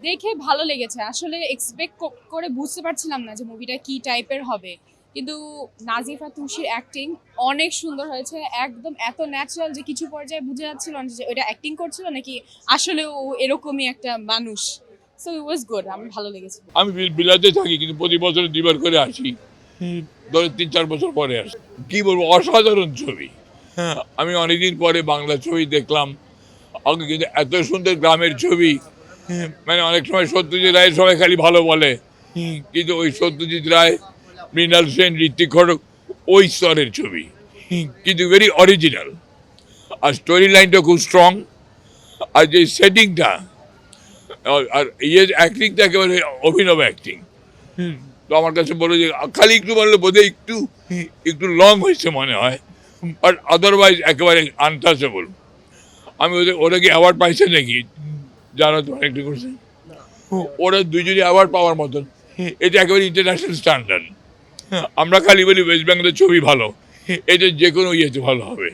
দেখে ভালো লেগেছে। আসলে এক্সপেক্ট করে বুঝতে পারছিলাম না যে মুভিটা কি টাইপের হবে। কিন্তু নাজিফা তুষির অ্যাক্টিং অনেক সুন্দর হয়েছে। একদম এত ন্যাচারাল যে কিছু পর্যায়ে বুঝে যাচ্ছিল না যে ওটা অ্যাক্টিং করছিল নাকি আসলেও ও এরকমই একটা মানুষ। So it was good. আমার ভালো লেগেছে। আমি বিলাতে থাকি কিন্তু প্রতি বছর 2 বার করে আসি। ধরো 3-4 বছর পরে আসি। কি বলবো, অসাধারণ ছবি। হ্যাঁ, আমি অনেকদিন পরে বাংলা ছবি দেখলাম। আগে কিন্তু এত সুন্দর গ্রামের ছবি। মানে অনেক সময় সত্যজিৎ রায়ের সবাই খালি ভালো বলে, কিন্তু ওই সত্যজিৎ রায়, মৃণাল সেন, ঋত্বিক ঘটক ওই স্তরের ছবি, কিন্তু ভেরি অরিজিনাল। আর স্টোরি লাইনটা খুব স্ট্রং। আর যে সেটিংটা আর অ্যাক্টিংটা একেবারে অভিনব অ্যাক্টিং। তো আমার কাছে বলে যে খালি একটু বললে বোধহয় একটু একটু লং হয়েছে মনে হয়, বাট আদারওয়াইজ একেবারে আনটাচেবল। আমি ওরা কি অ্যাওয়ার্ড পাইছে নাকি যারা তো অনেকটা করছে, ওরা দুজনই অ্যাওয়ার্ড পাওয়ার মতন। এটা একেবারে ইন্টারন্যাশনাল স্ট্যান্ডার্ড। আমরা খালি বলি ওয়েস্ট বেঙ্গলের ছবি ভালো, এটা যে কোনো ইয়েতে ভালো হবে।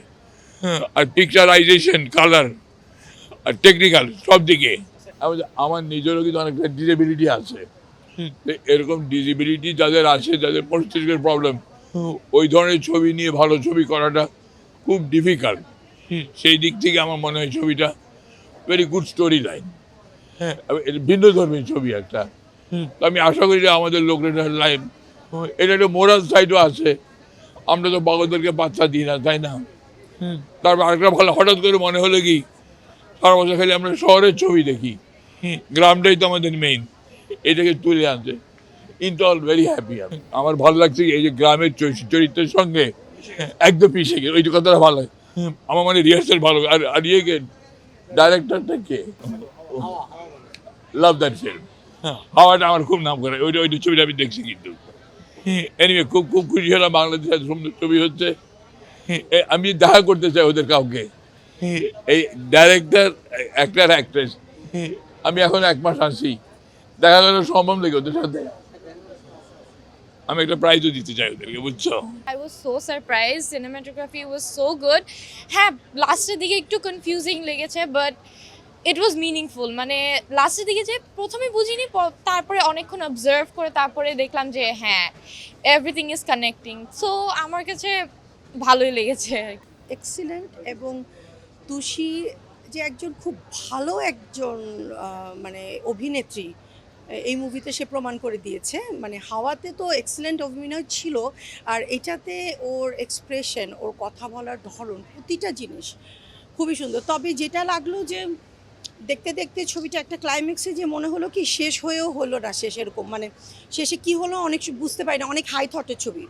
আর পিকচারাইজেশন, কালার আর টেকনিক্যাল সব দিকে। আমার নিজেরও কিন্তু অনেকটা ডিসেবিলিটি আছে। এরকম ডিসেবিলিটি যাদের আছে, যাদের পরিস্থিতির প্রবলেম, ওই ধরনের ছবি নিয়ে ভালো ছবি করাটা খুব ডিফিকাল্ট। সেই দিক থেকে আমার মনে হয় ছবিটা ভেরি গুড স্টোরি লাইন। হ্যাঁ, ভিন্ন ধর্মীর ছবি একটা। তো আমি আশা করি যে আমাদের লোকেরা লাইন, এটা একটা মোরাল সাইডও আছে। আমরা তো বাবাদেরকে বাচ্চা দিই না, তাই না? তারপর আরেকটা ভালো হঠাৎ করে মনে হলো কি, সারা বছর খালি আমরা শহরের ছবি দেখি, গ্রামটাই তো আমাদের মেইন। এটাকে তুলে আনছে, ইন্টু অল ভেরি হ্যাপি। আমার ভালো লাগছে এই যে গ্রামের চরিত্রের সঙ্গে একদম মিশে গেছে, ওই কথাটা ভালো লাগে। আমার মানে রিহার্সাল ভালো। আর ইয়ে ডাইরেক্টরটা কে, লাভ দ্যাট ফিল্ম। হাওয়াটা আমার খুব নাম করে, ওইটা ছবিটা আমি দেখছি। কিন্তু এনিওয়ে খুব খুব খুশি হলাম, বাংলাদেশে এত সুন্দর ছবি হচ্ছে। আমি দেখা করতে চাই ওদের কাউকে, এই ডাইরেক্টর, অ্যাক্টর, অ্যাক্ট্রেস। আমি এখন 1 মাস আসি, দেখা গেল সম্ভব লেগে ওদের সাথে। আমি একটা প্রাইজও দিতে চাই ওদেরকে, বুঝছো? I was so surprised. Cinematography was so good. হ্যাঁ, লাস্টের দিকে একটু কনফিউজিং লেগেছে, বাট ইট ওয়াজ মিনিংফুল। মানে লাস্টের দিকে যে প্রথমে বুঝিনি, তারপরে অনেকক্ষণ অবজার্ভ করে তারপরে দেখলাম যে হ্যাঁ, এভরিথিং ইজ কানেক্টিং। সো আমার কাছে ভালোই লেগেছে। এক্সিলেন্ট। এবং তুষি যে একজন খুব ভালো একজন মানে অভিনেত্রী, এই মুভিতে সে প্রমাণ করে দিয়েছে। মানে হাওয়াতে তো এক্সিলেন্ট অভিনয় ছিল, আর এটাতে ওর এক্সপ্রেশন, ওর কথা বলার ধরন, প্রতিটা জিনিস খুবই সুন্দর। তবে যেটা লাগলো যে দেখতে দেখতে ছবিটা একটা ক্লাইম্যাক্সে যে মনে হলো কি শেষ হয়েও হলো না শেষ, এরকম মানে শেষে কি হলো অনেক বুঝতে পারি না, অনেক হাই থটের ছবি।